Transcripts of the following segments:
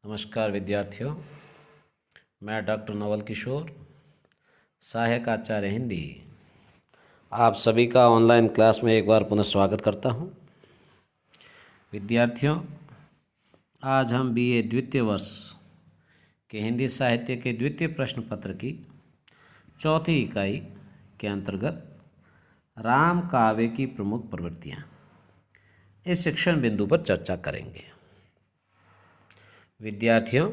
नमस्कार विद्यार्थियों, मैं डॉक्टर नवल किशोर, सहायक आचार्य हिंदी, आप सभी का ऑनलाइन क्लास में एक बार पुनः स्वागत करता हूं। विद्यार्थियों, आज हम बीए द्वितीय वर्ष के हिंदी साहित्य के द्वितीय प्रश्न पत्र की चौथी इकाई के अंतर्गत राम काव्य की प्रमुख प्रवृत्तियाँ इस शिक्षण बिंदु पर चर्चा करेंगे। विद्यार्थियों,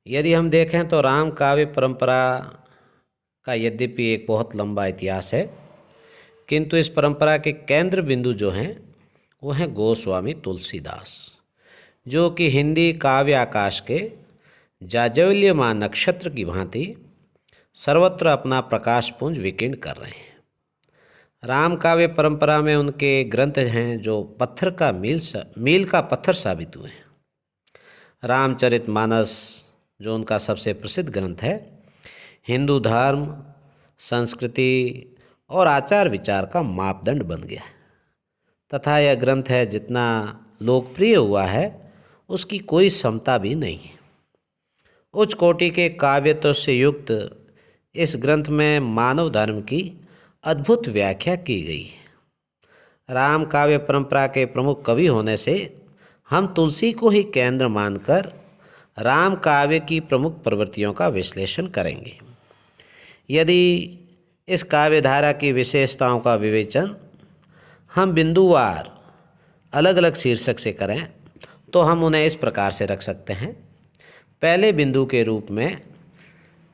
यदि हम देखें तो राम काव्य परंपरा का यद्यपि एक बहुत लंबा इतिहास है, किंतु इस परंपरा के केंद्र बिंदु जो हैं वो हैं गोस्वामी तुलसीदास, जो कि हिंदी काव्य आकाश के जाज्वल्यमान नक्षत्र की भांति सर्वत्र अपना प्रकाश पुंज विकीर्ण कर रहे हैं। राम काव्य परंपरा में उनके ग्रंथ हैं जो पत्थर का मील का पत्थर साबित हुए हैं। रामचरितमानस जो उनका सबसे प्रसिद्ध ग्रंथ है, हिंदू धर्म, संस्कृति और आचार विचार का मापदंड बन गया है तथा यह ग्रंथ है जितना लोकप्रिय हुआ है उसकी कोई समता भी नहीं है। उच्च कोटि के काव्यत्व से युक्त इस ग्रंथ में मानव धर्म की अद्भुत व्याख्या की गई है। राम काव्य परंपरा के प्रमुख कवि होने से हम तुलसी को ही केंद्र मानकर राम काव्य की प्रमुख प्रवृत्तियों का विश्लेषण करेंगे। यदि इस काव्य धारा की विशेषताओं का विवेचन हम बिंदुवार अलग अलग शीर्षक से करें तो हम उन्हें इस प्रकार से रख सकते हैं। पहले बिंदु के रूप में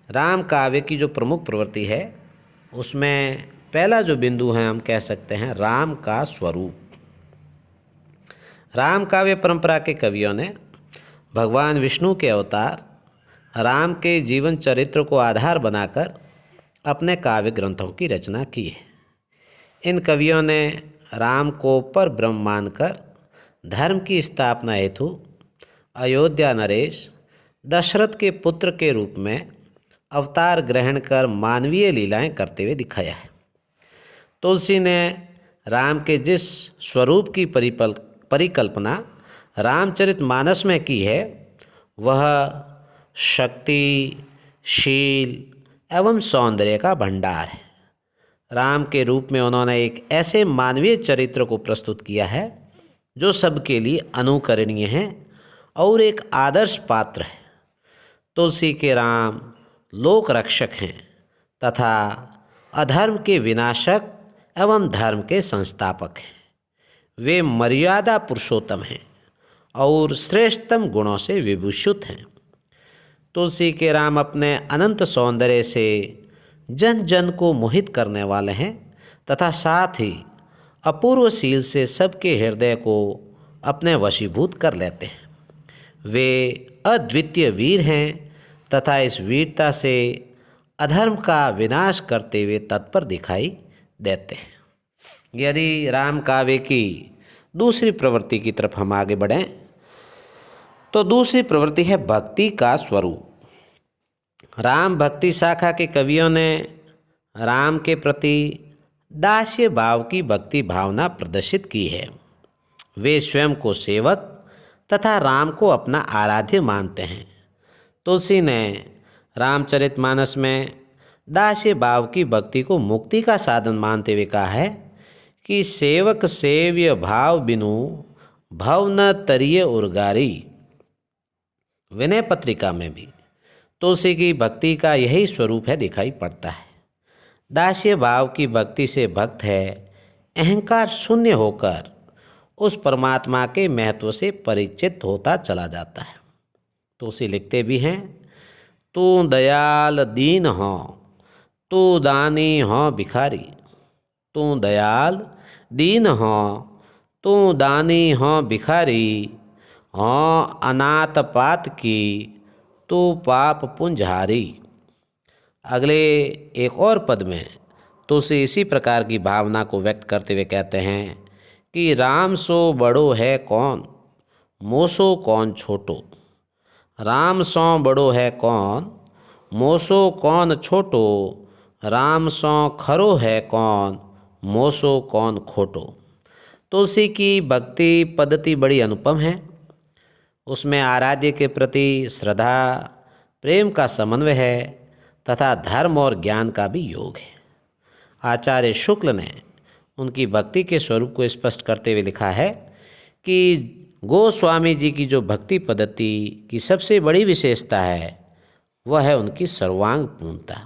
राम काव्य की जो प्रमुख प्रवृत्ति है उसमें पहला जो बिंदु है हम कह सकते हैं राम का स्वरूप। राम काव्य परंपरा के कवियों ने भगवान विष्णु के अवतार राम के जीवन चरित्र को आधार बनाकर अपने काव्य ग्रंथों की रचना की है। इन कवियों ने राम को पर ब्रह्म मानकर धर्म की स्थापना हेतु अयोध्या नरेश दशरथ के पुत्र के रूप में अवतार ग्रहण कर मानवीय लीलाएं करते हुए दिखाया है। तुलसी ने राम के जिस स्वरूप की परिकल्पना रामचरितमानस में की है वह शक्ति, शील एवं सौंदर्य का भंडार है। राम के रूप में उन्होंने एक ऐसे मानवीय चरित्र को प्रस्तुत किया है जो सबके लिए अनुकरणीय है और एक आदर्श पात्र है। तुलसी के राम लोक रक्षक हैं तथा अधर्म के विनाशक एवं धर्म के संस्थापक हैं। वे मर्यादा पुरुषोत्तम हैं और श्रेष्ठतम गुणों से विभूषित हैं। तुलसी के राम अपने अनंत सौंदर्य से जन जन को मोहित करने वाले हैं तथा साथ ही अपूर्व शील से सबके हृदय को अपने वशीभूत कर लेते हैं। वे अद्वितीय वीर हैं तथा इस वीरता से अधर्म का विनाश करते हुए तत्पर दिखाई देते हैं। यदि राम काव्य की दूसरी प्रवृत्ति की तरफ हम आगे बढ़ें तो दूसरी प्रवृत्ति है भक्ति का स्वरूप। राम भक्ति शाखा के कवियों ने राम के प्रति दास्य भाव की भक्ति भावना प्रदर्शित की है। वे स्वयं को सेवक तथा राम को अपना आराध्य मानते हैं। तुलसी ने रामचरितमानस में दास्य भाव की भक्ति को मुक्ति का साधन मानते हुए कहा है कि सेवक सेव्य भाव बिनु भव न तरिय उर्गारी। विनय पत्रिका में भी तुलसी की भक्ति का यही स्वरूप है दिखाई पड़ता है। दास्य भाव की भक्ति से भक्त है अहंकार शून्य होकर उस परमात्मा के महत्व से परिचित होता चला जाता है। तुलसी लिखते भी हैं, तू दयाल दीन हो, तू दानी हो भिखारी। तू दयाल दीन हो, तू दानी हो भिखारी, हो अनाथ पात की, तू पाप पुंजहारी। अगले एक और पद में तुलसी इसी प्रकार की भावना को व्यक्त करते हुए कहते हैं कि राम सो बड़ो है कौन, मोसो कौन छोटो। राम सो बड़ो है कौन, मोसो कौन छोटो। राम सो खरो है कौन, मोसो कौन खोटो। तुलसी की भक्ति पद्धति बड़ी अनुपम है। उसमें आराध्य के प्रति श्रद्धा, प्रेम का समन्वय है तथा धर्म और ज्ञान का भी योग है। आचार्य शुक्ल ने उनकी भक्ति के स्वरूप को स्पष्ट करते हुए लिखा है कि गोस्वामी जी की जो भक्ति पद्धति की सबसे बड़ी विशेषता है वह है उनकी सर्वांग पूर्णता।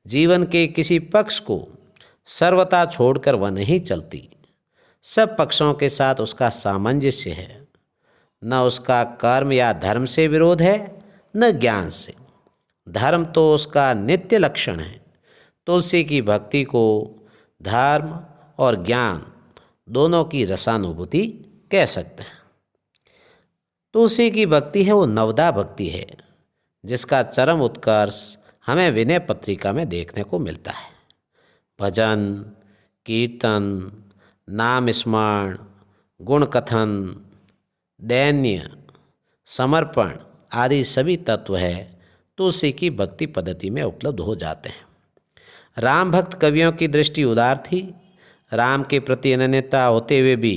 जीवन के किसी पक्ष को सर्वथा छोड़कर वह नहीं चलती। सब पक्षों के साथ उसका सामंजस्य है। न उसका कर्म या धर्म से विरोध है, न ज्ञान से। धर्म तो उसका नित्य लक्षण है। तुलसी की भक्ति को धर्म और ज्ञान दोनों की रसानुभूति कह सकते हैं। तुलसी की भक्ति है वो नवदा भक्ति है, जिसका चरम उत्कर्ष हमें विनय पत्रिका में देखने को मिलता है। भजन, कीर्तन, नाम स्मरण, गुण कथन, दैन्य, समर्पण आदि सभी तत्व है तुलसी की भक्ति पद्धति में उपलब्ध हो जाते हैं। राम भक्त कवियों की दृष्टि उदार थी। राम के प्रति अनन्यता होते हुए भी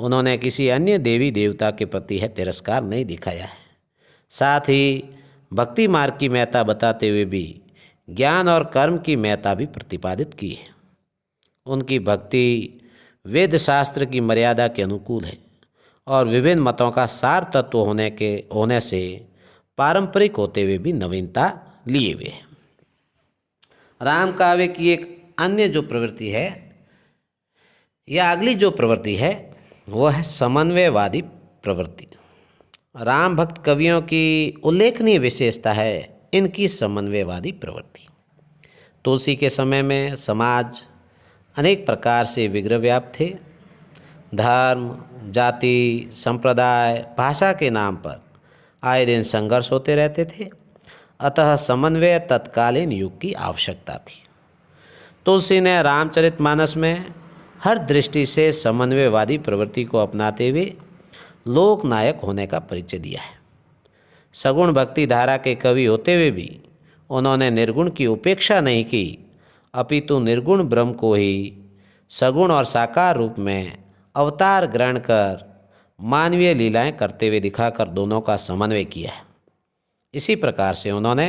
उन्होंने किसी अन्य देवी देवता के प्रति है तिरस्कार नहीं दिखाया है। साथ ही भक्ति मार्ग की महत्ता बताते हुए भी ज्ञान और कर्म की महत्ता भी प्रतिपादित की है। उनकी भक्ति वेद शास्त्र की मर्यादा के अनुकूल है और विभिन्न मतों का सार तत्व होने से पारंपरिक होते हुए भी नवीनता लिए हुए है। राम काव्य की एक अन्य जो प्रवृत्ति है या अगली जो प्रवृत्ति है वह है समन्वयवादी प्रवृत्ति। राम भक्त कवियों की उल्लेखनीय विशेषता है इनकी समन्वयवादी प्रवृत्ति। तुलसी के समय में समाज अनेक प्रकार से विग्रह व्याप्त थे। धर्म, जाति, संप्रदाय, भाषा के नाम पर आए दिन संघर्ष होते रहते थे। अतः समन्वय तत्कालीन युग की आवश्यकता थी। तुलसी ने रामचरितमानस में हर दृष्टि से समन्वयवादी प्रवृत्ति को अपनाते हुए लोकनायक होने का परिचय दिया है। सगुण भक्ति धारा के कवि होते हुए भी उन्होंने निर्गुण की उपेक्षा नहीं की, अपितु निर्गुण ब्रह्म को ही सगुण और साकार रूप में अवतार ग्रहण कर मानवीय लीलाएं करते हुए दिखाकर दोनों का समन्वय किया है। इसी प्रकार से उन्होंने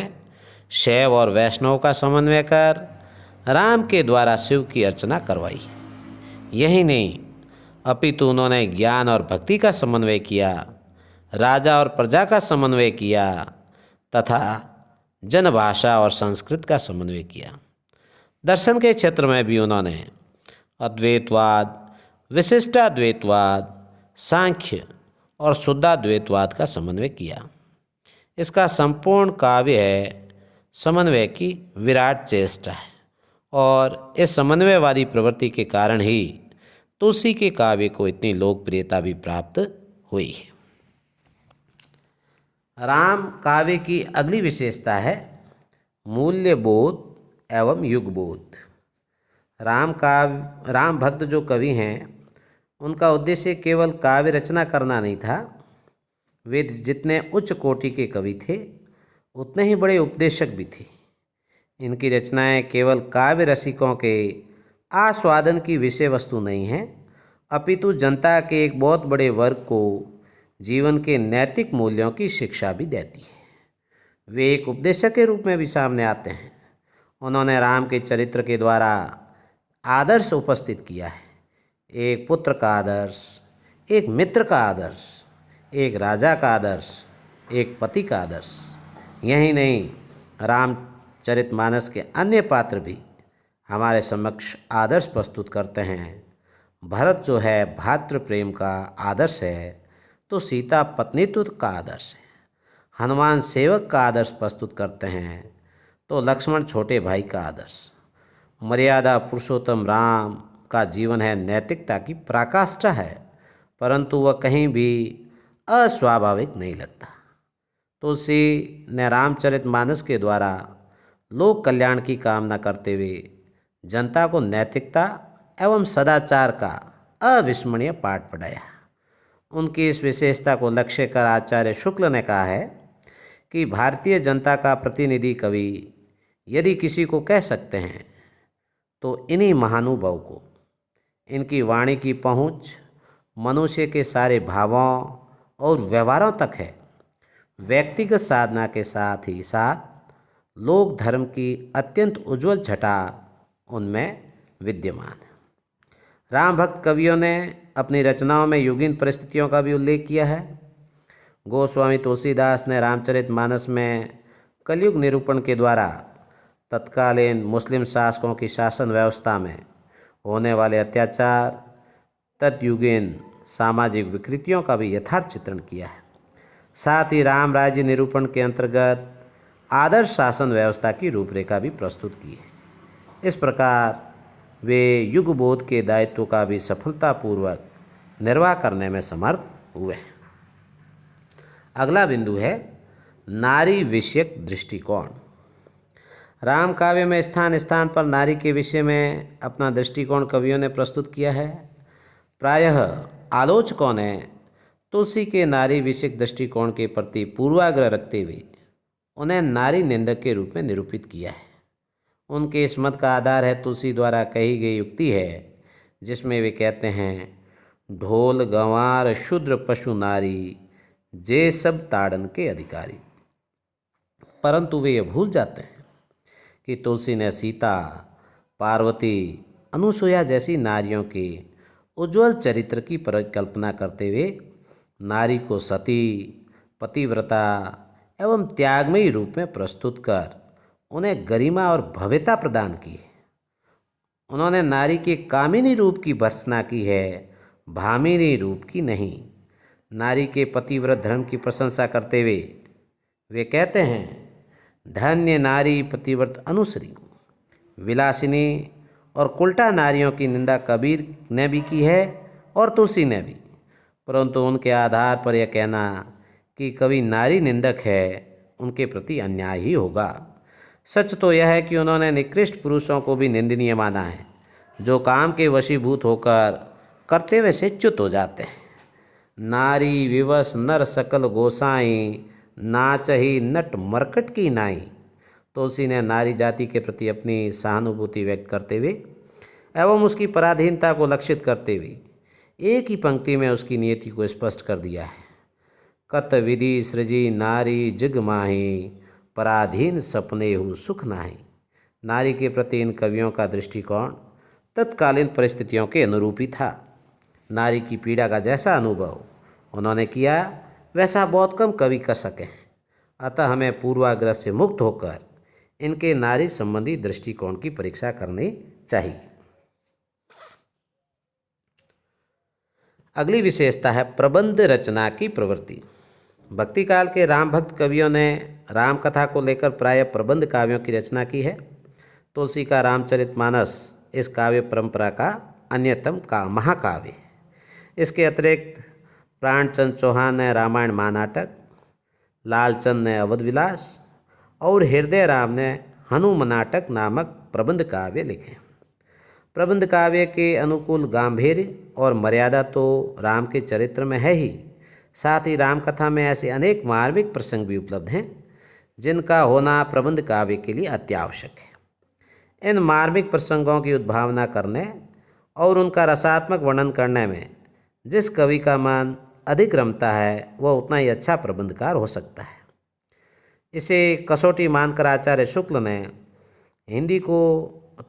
शैव और वैष्णव का समन्वय कर राम के द्वारा शिव की अर्चना करवाई। यही नहीं, अपितु उन्होंने ज्ञान और भक्ति का समन्वय किया, राजा और प्रजा का समन्वय किया तथा जनभाषा और संस्कृत का समन्वय किया। दर्शन के क्षेत्र में भी उन्होंने अद्वैतवाद, विशिष्टाद्वैतवाद, सांख्य और शुद्धाद्वैतवाद का समन्वय किया। इसका संपूर्ण काव्य है समन्वय की विराट चेष्टा है और इस समन्वयवादी प्रवृत्ति के कारण ही तुलसी के काव्य को इतनी लोकप्रियता भी प्राप्त हुई है। राम काव्य की अगली विशेषता है मूल्यबोध एवं युगबोध। राम भक्त जो कवि हैं उनका उद्देश्य केवल काव्य रचना करना नहीं था। वे जितने उच्च कोटि के कवि थे उतने ही बड़े उपदेशक भी थे। इनकी रचनाएं केवल काव्य रसिकों के आस्वादन की विषय वस्तु नहीं हैं, अपितु जनता के एक बहुत बड़े वर्ग को जीवन के नैतिक मूल्यों की शिक्षा भी देती है। वे एक उपदेशक के रूप में भी सामने आते हैं। उन्होंने राम के चरित्र के द्वारा आदर्श उपस्थित किया है। एक पुत्र का आदर्श, एक मित्र का आदर्श, एक राजा का आदर्श, एक पति का आदर्श। यही नहीं, रामचरितमानस के अन्य पात्र भी हमारे समक्ष आदर्श प्रस्तुत करते हैं। भरत जो है भातृ प्रेम का आदर्श है, तो सीता पत्नीत्व का आदर्श है। हनुमान सेवक का आदर्श प्रस्तुत करते हैं, तो लक्ष्मण छोटे भाई का आदर्श। मर्यादा पुरुषोत्तम राम का जीवन है नैतिकता की पराकाष्ठा है, परंतु वह कहीं भी अस्वाभाविक नहीं लगता। तुलसी ने रामचरितमानस के द्वारा लोक कल्याण की कामना करते हुए जनता को नैतिकता एवं सदाचार का अविस्मरणीय पाठ पढ़ाया। उनकी इस विशेषता को लक्ष्य कर आचार्य शुक्ल ने कहा है कि भारतीय जनता का प्रतिनिधि कवि यदि किसी को कह सकते हैं तो इन्हीं महानुभाव को। इनकी वाणी की पहुँच मनुष्य के सारे भावों और व्यवहारों तक है, व्यक्तिगत साधना के साथ ही साथ लोक धर्म की अत्यंत उज्जवल छटा उनमें विद्यमान है। राम भक्त कवियों ने अपनी रचनाओं में युगीन परिस्थितियों का भी उल्लेख किया है। गोस्वामी तुलसीदास ने रामचरितमानस में कलयुग निरूपण के द्वारा तत्कालीन मुस्लिम शासकों की शासन व्यवस्था में होने वाले अत्याचार, तत्युगीन सामाजिक विकृतियों का भी यथार्थ चित्रण किया है। साथ ही राम राज्य निरूपण के अंतर्गत आदर्श शासन व्यवस्था की रूपरेखा भी प्रस्तुत की है। इस प्रकार वे युग बोध के दायित्व का भी सफलतापूर्वक निर्वाह करने में समर्थ हुए। अगला बिंदु है नारी विषयक दृष्टिकोण। राम काव्य में स्थान स्थान पर नारी के विषय में अपना दृष्टिकोण कवियों ने प्रस्तुत किया है। प्रायः आलोचकों ने तुलसी के नारी विषयक दृष्टिकोण के प्रति पूर्वाग्रह रखते हुए उन्हें नारी निंदक के रूप में निरूपित किया है। उनके इस मत का आधार है तुलसी द्वारा कही गई युक्ति है, जिसमें वे कहते हैं, ढोल गंवार शूद्र पशु नारी जे सब ताड़न के अधिकारी। परंतु वे ये भूल जाते हैं कि तुलसी ने सीता, पार्वती, अनुसुईया जैसी नारियों के उज्ज्वल चरित्र की परिकल्पना करते हुए नारी को सती, पतिव्रता एवं त्यागमयी रूप में प्रस्तुत कर उन्हें गरिमा और भव्यता प्रदान की है। उन्होंने नारी के कामिनी रूप की भर्त्सना की है, भामिनी रूप की नहीं। नारी के पतिव्रत धर्म की प्रशंसा करते हुए वे कहते हैं, धन्य नारी पतिव्रत अनुश्री। विलासिनी और कुल्टा नारियों की निंदा कबीर ने भी की है और तुलसी ने भी, परंतु उनके आधार पर यह कहना कि कवि नारी निंदक है उनके प्रति अन्याय ही होगा। सच तो यह है कि उन्होंने निकृष्ट पुरुषों को भी निंदनीय माना है, जो काम के वशीभूत होकर कर्तव्य से च्युत हो जाते हैं। नारी विवश नर सकल गोसाई, नाचही नट मरकट की नाई। तुलसी ने नारी जाति के प्रति अपनी सहानुभूति व्यक्त करते हुए एवं उसकी पराधीनता को लक्षित करते हुए एक ही पंक्ति में उसकी नियति को स्पष्ट कर दिया है। कत विधि सृजी नारी जग माही, पराधीन सपने हु सुख नाही। नारी के प्रति इन कवियों का दृष्टिकोण तत्कालीन परिस्थितियों के अनुरूप ही था। नारी की पीड़ा का जैसा अनुभव उन्होंने किया वैसा बहुत कम कवि कर सके हैं। अतः हमें पूर्वाग्रह से मुक्त होकर इनके नारी संबंधी दृष्टिकोण की परीक्षा करनी चाहिए। अगली विशेषता है प्रबंध रचना की प्रवृत्ति। भक्ति काल के राम भक्त कवियों ने राम कथा को लेकर प्रायः प्रबंध काव्यों की रचना की है। तुलसी का रामचरितमानस इस काव्य परंपरा का अन्यतम का महाकाव्य है। इसके अतिरिक्त प्राणचंद चौहान ने रामायण महानाटक, लालचंद ने अवध विलास और हृदय राम ने हनुमान नाटक नामक प्रबंध काव्य लिखे। प्रबंध काव्य के अनुकूल गांधीर्य और मर्यादा तो राम के चरित्र में है ही, साथ ही राम कथा में ऐसे अनेक मार्मिक प्रसंग भी उपलब्ध हैं जिनका होना प्रबंध काव्य के लिए अत्यावश्यक है। इन मार्मिक प्रसंगों की उद्भावना करने और उनका रसात्मक वर्णन करने में जिस कवि का मन अधिक रमता है वह उतना ही अच्छा प्रबंधकार हो सकता है। इसे कसौटी मानकर आचार्य शुक्ल ने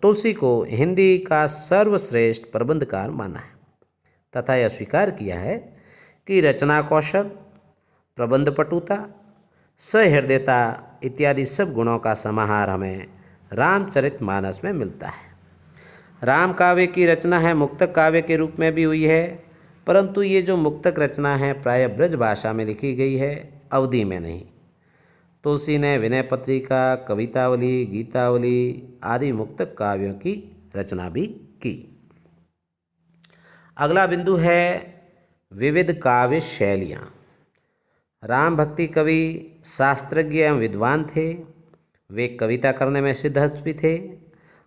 तुलसी को हिंदी का सर्वश्रेष्ठ प्रबंधकार माना है तथा यह स्वीकार किया है कि रचना कौशल, प्रबंध पटुता, सहृदयता इत्यादि सब गुणों का समाहार हमें रामचरितमानस में मिलता है। राम काव्य की रचना है मुक्तक काव्य के रूप में भी हुई है, परंतु ये जो मुक्तक रचना है प्रायः ब्रज भाषा में लिखी गई है, अवधी में नहीं। तुलसी ने विनय पत्रिका, कवितावली, गीतावली आदि मुक्तक काव्यों की रचना भी की। अगला बिंदु है विविध काव्य शैलियाँ। राम भक्ति कवि शास्त्रज्ञ एवं विद्वान थे। वे कविता करने में सिद्धहस्त थे,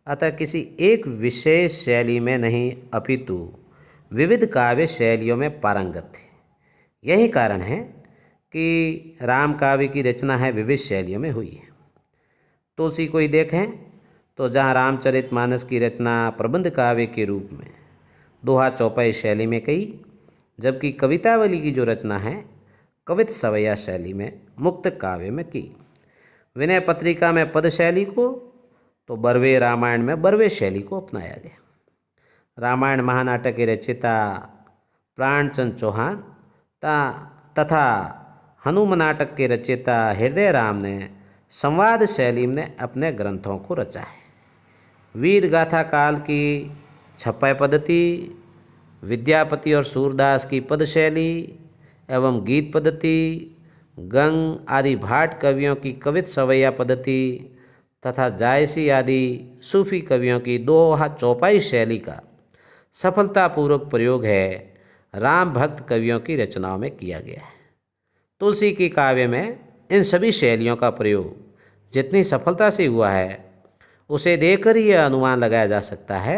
अतः किसी एक विशेष शैली में नहीं अपितु विविध काव्य शैलियों में पारंगत थे। यही कारण है कि राम काव्य की रचना है विविध शैलियों में हुई है। तुलसी को ही देखें तो जहाँ रामचरितमानस की रचना प्रबंध काव्य के रूप में दोहा चौपाई शैली में कही, जबकि कवितावली की जो रचना है कवित सवैया शैली में मुक्त काव्य में की। विनय पत्रिका में पद शैली को तो बरवे रामायण में बरवे शैली को अपनाया गया। रामायण महानाटक के रचयिता प्राणचंद चौहान तथा हनुमान नाटक के रचयिता हृदय राम ने संवाद शैली में अपने ग्रंथों को रचा है। वीर गाथा काल की छप्पय पद्धति, विद्यापति और सूरदास की पद शैली एवं गीत पद्धति, गंग आदि भाट कवियों की कवित सवैया पद्धति तथा जायसी आदि सूफी कवियों की दोहा चौपाई शैली का सफलतापूर्वक प्रयोग है राम भक्त कवियों की रचनाओं में किया गया है। तुलसी की काव्य में इन सभी शैलियों का प्रयोग जितनी सफलता से हुआ है उसे देखकर ही यह अनुमान लगाया जा सकता है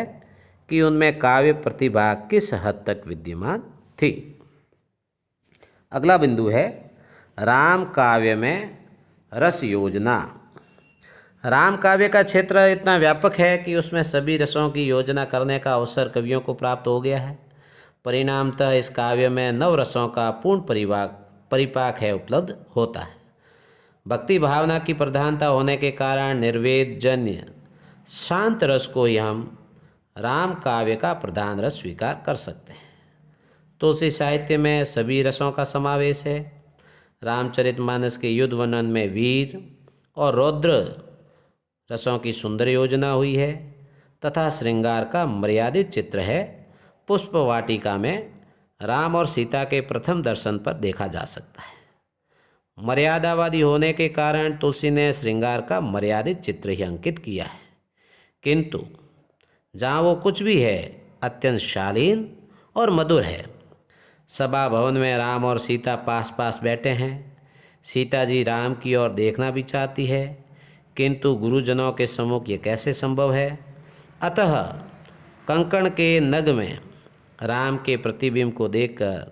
कि उनमें काव्य प्रतिभा किस हद तक विद्यमान थी। अगला बिंदु है राम काव्य में रस योजना। राम काव्य का क्षेत्र इतना व्यापक है कि उसमें सभी रसों की योजना करने का अवसर कवियों को प्राप्त हो गया है। परिणामतः इस काव्य में नव रसों का पूर्ण परिपाक है उपलब्ध होता है। भक्ति भावना की प्रधानता होने के कारण निर्वेद जन्य शांत रस को ही हम राम काव्य का प्रधान रस स्वीकार कर सकते हैं। तुलसी साहित्य में सभी रसों का समावेश है। रामचरितमानस के युद्ध वर्णन में वीर और रौद्र रसों की सुंदर योजना हुई है तथा श्रृंगार का मर्यादित चित्र है। पुष्प वाटिका में राम और सीता के प्रथम दर्शन पर देखा जा सकता है। मर्यादावादी होने के कारण तुलसी ने श्रृंगार का मर्यादित चित्र ही अंकित किया है, किंतु जहाँ वो कुछ भी है अत्यंत शालीन और मधुर है। सभा भवन में राम और सीता पास पास बैठे हैं। सीता जी राम की ओर देखना भी चाहती है, किंतु गुरुजनों के सम्मुख ये कैसे संभव है। अतः कंकण के नग में राम के प्रतिबिंब को देखकर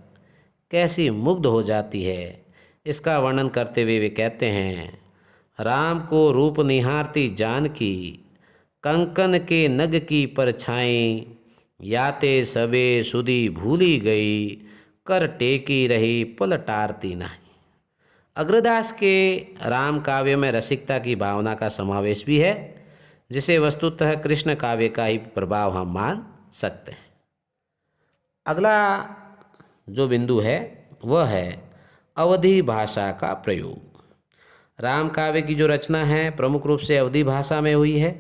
कैसी मुग्ध हो जाती है, इसका वर्णन करते हुए वे कहते हैं, राम को रूप निहारती जानकी, कंकन के नग की परछाई, याते सबे सुधी भूली गई, कर टेकी रही पलटारती नहीं। अग्रदास के राम काव्य में रसिकता की भावना का समावेश भी है, जिसे वस्तुतः कृष्ण काव्य का ही प्रभाव हम मान सकते हैं। अगला जो बिंदु है वह है अवधी भाषा का प्रयोग। राम काव्य की जो रचना है प्रमुख रूप से अवधी भाषा में हुई है।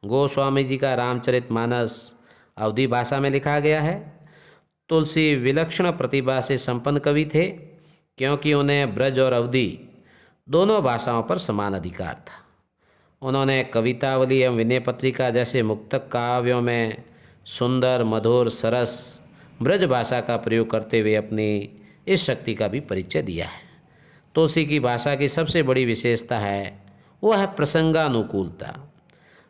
गोस्वामी जी का रामचरितमानस अवधी भाषा में लिखा गया है। तुलसी विलक्षण प्रतिभा से संपन्न कवि थे, क्योंकि उन्हें ब्रज और अवधी दोनों भाषाओं पर समान अधिकार था। उन्होंने कवितावली एवं विनय पत्रिका जैसे मुक्तक काव्यों में सुंदर मधुर सरस ब्रज भाषा का प्रयोग करते हुए अपनी इस शक्ति का भी परिचय दिया है। तुलसी की भाषा की सबसे बड़ी विशेषता है वह है प्रसंगानुकूलता,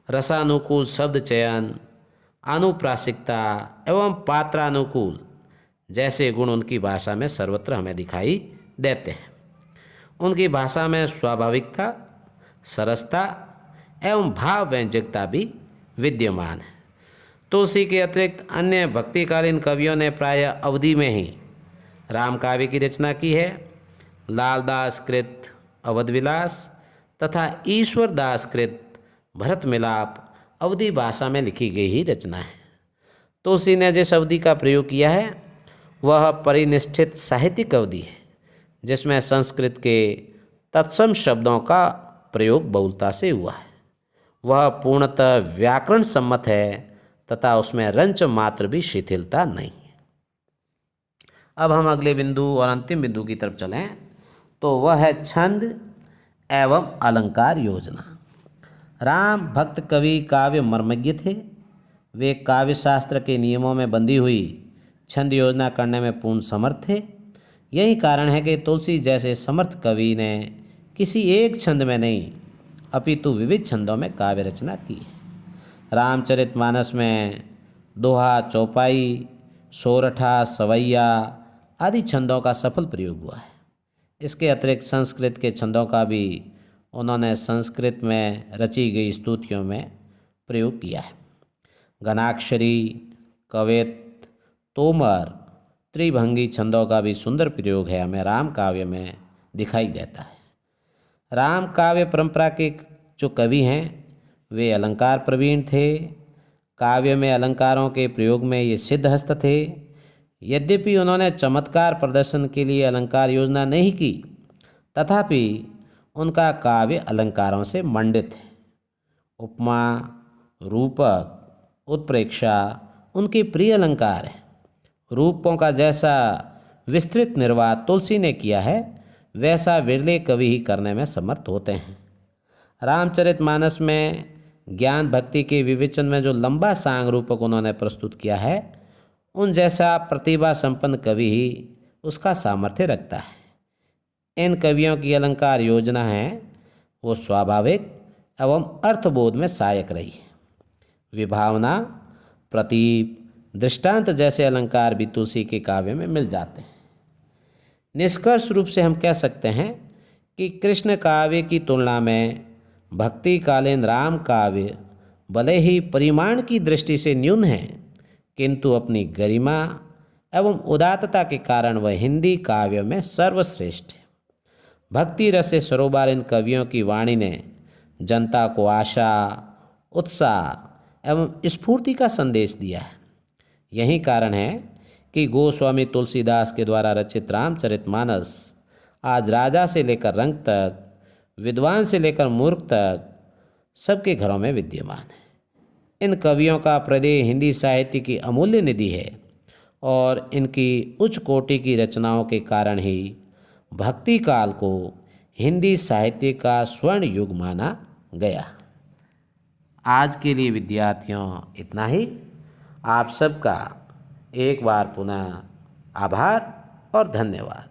रसानुकूल शब्द चयन, अनुप्रासिकता एवं पात्रानुकूल जैसे गुण उनकी भाषा में सर्वत्र हमें दिखाई देते हैं। उनकी भाषा में स्वाभाविकता, सरसता एवं भाव व्यंजकता भी विद्यमान है। तुलसी के अतिरिक्त अन्य भक्तिकालीन कवियों ने प्रायः अवधी में ही राम काव्य की रचना की है। लालदास कृत अवध विलास तथा ईश्वर दास कृत भरत मिलाप अवधी भाषा में लिखी गई ही रचना है। तुलसी ने जिस अवधि का प्रयोग किया है वह परिनिष्ठित साहित्यिक अवधि है, जिसमें संस्कृत के तत्सम शब्दों का प्रयोग बहुलता से हुआ है। वह पूर्णतः व्याकरण सम्मत है तथा उसमें रंच मात्र भी शिथिलता नहीं है। अब हम अगले बिंदु और अंतिम बिंदु की तरफ चलें तो वह है छंद एवं अलंकार योजना। राम भक्त कवि काव्य मर्मज्ञ थे। वे काव्य शास्त्र के नियमों में बंधी हुई छंद योजना करने में पूर्ण समर्थ थे। यही कारण है कि तुलसी जैसे समर्थ कवि ने किसी एक छंद में नहीं अपितु विविध छंदों में काव्य रचना की है। रामचरितमानस में दोहा, चौपाई, सोरठा, सवैया आदि छंदों का सफल प्रयोग हुआ है। इसके अतिरिक्त संस्कृत के छंदों का भी उन्होंने संस्कृत में रची गई स्तुतियों में प्रयोग किया है। घनाक्षरी, कवित, तोमर त्रिभंगी छंदों का भी सुंदर प्रयोग है हमें राम काव्य में दिखाई देता है। राम काव्य परंपरा के जो कवि हैं वे अलंकार प्रवीण थे। काव्य में अलंकारों के प्रयोग में ये सिद्धहस्त थे। यद्यपि उन्होंने चमत्कार प्रदर्शन के लिए अलंकार योजना नहीं की, तथापि उनका काव्य अलंकारों से मंडित है। उपमा, रूपक, उत्प्रेक्षा उनके प्रिय अलंकार हैं। रूपों का जैसा विस्तृत निर्वाह तुलसी ने किया है, वैसा विरले कवि ही करने में समर्थ होते हैं। रामचरितमानस में ज्ञान भक्ति के विवेचन में जो लंबा सांग रूपक उन्होंने प्रस्तुत किया है, उन जैसा प्रतिभा संपन्न कवि ही उसका सामर्थ्य रखता है। इन कवियों की अलंकार योजना है वो स्वाभाविक एवं अर्थबोध में सहायक रही है। विभावना, प्रतीप, दृष्टांत जैसे अलंकार भी तुलसी के काव्य में मिल जाते हैं। निष्कर्ष रूप से हम कह सकते हैं कि कृष्ण काव्य की तुलना में भक्तिकालीन राम काव्य भले ही परिमाण की दृष्टि से न्यून है, किंतु अपनी गरिमा एवं उदात्तता के कारण वह हिंदी काव्य में सर्वश्रेष्ठ है। भक्ति रस से सरोबार इन कवियों की वाणी ने जनता को आशा, उत्साह एवं स्फूर्ति का संदेश दिया है। यही कारण है कि गोस्वामी तुलसीदास के द्वारा रचित रामचरितमानस आज राजा से लेकर रंक तक, विद्वान से लेकर मूर्ख तक सबके घरों में विद्यमान है। इन कवियों का प्रदेय हिंदी साहित्य की अमूल्य निधि है और इनकी उच्च कोटि की रचनाओं के कारण ही भक्ति काल को हिंदी साहित्य का स्वर्ण युग माना गया। आज के लिए विद्यार्थियों इतना ही। आप सबका एक बार पुनः आभार और धन्यवाद।